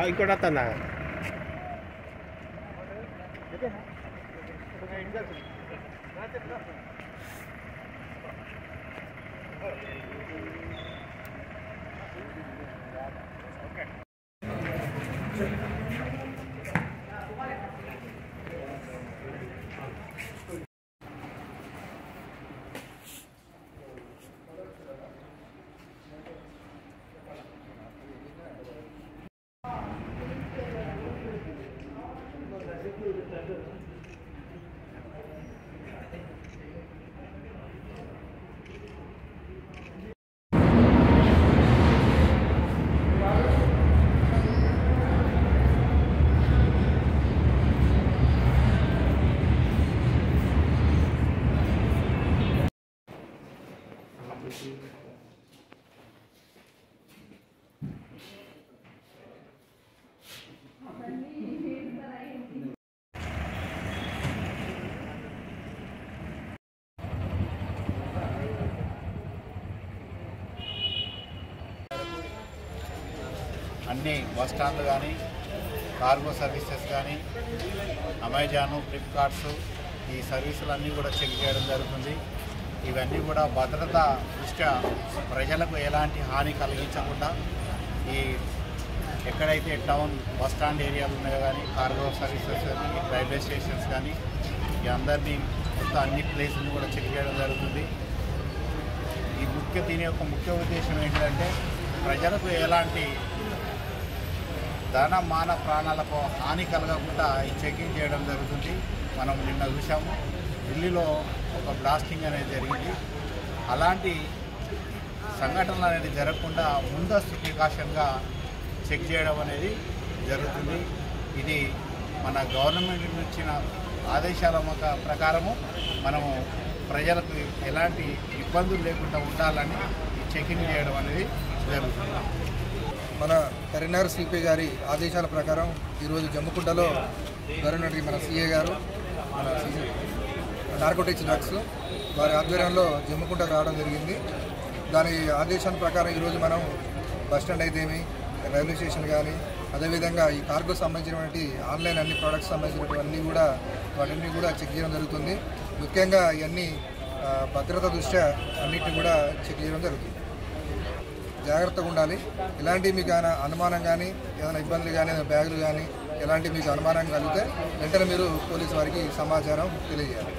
ఇంకోటి వస్తుందా అన్ని బస్ స్టాండ్లు కానీ కార్గో సర్వీసెస్ కానీ అమెజాను ఫ్లిప్కార్ట్స్ ఈ సర్వీసులన్నీ కూడా చెక్ చేయడం జరుగుతుంది. ఇవన్నీ కూడా భద్రత దృష్ట్యా ప్రజలకు ఎలాంటి హాని కలిగించకుండా ఈ ఎక్కడైతే టౌన్ బస్ స్టాండ్ ఏరియాలు ఉన్నాయో కానీ కార్గో సర్వీసెస్ కానీ రైల్వే స్టేషన్స్ కానీ ఈ అందరినీ మొత్తం అన్ని ప్లేసులను కూడా చెక్ చేయడం జరుగుతుంది. దీని యొక్క ముఖ్య ఉద్దేశం ఏంటంటే ప్రజలకు ఎలాంటి ధన మాన ప్రాణాలకు హాని కలగకుండా ఈ చెకింగ్ చేయడం జరుగుతుంది. మనం నిన్న చూసాము ఢిల్లీలో ఒక బ్లాస్టింగ్ అనేది జరిగింది. అలాంటి సంఘటనలు అనేది జరగకుండా ముందస్తు ప్రికాషన్గా చెక్ చేయడం అనేది జరుగుతుంది. ఇది మన గవర్నమెంట్ ఇచ్చిన ఆదేశాల ప్రకారము మనము ప్రజలకు ఎలాంటి ఇబ్బందులు లేకుండా ఉండాలని చెకింగ్ చేయడం అనేది జరుగుతుంది. మన కరీంనగర్ సిపి గారి ఆదేశాల ప్రకారం ఈరోజు జమ్మికుంటలో గవర్నమెంట్ మన సిఏ గారు మన నార్కోటిక్స్ డ్రగ్స్ వారి ఆధ్వర్యంలో జమ్మికుంటకు రావడం జరిగింది. దాని ఆదేశాల ప్రకారం ఈరోజు మనం బస్టాండ్ అయితేమి రైల్వే స్టేషన్ కానీ అదేవిధంగా ఈ కార్గో సంబంధించినటువంటి ఆన్లైన్ అన్ని ప్రోడక్ట్స్ సంబంధించినటువంటి వాటిని కూడా చెక్ చేయడం జరుగుతుంది. ముఖ్యంగా ఇవన్నీ భద్రత దృష్ట్యా అన్నిటిని కూడా చెక్ చేయడం జరుగుతుంది. జాగ్రత్తగా ఉండాలి. ఎలాంటి మీకు అనుమానం కానీ ఏదైనా ఇబ్బందులు కానీ బ్యాగులు కానీ ఎలాంటి మీకు అనుమానం కలిగితే వెంటనే మీరు పోలీసు వారికి సమాచారం తెలియజేయాలి.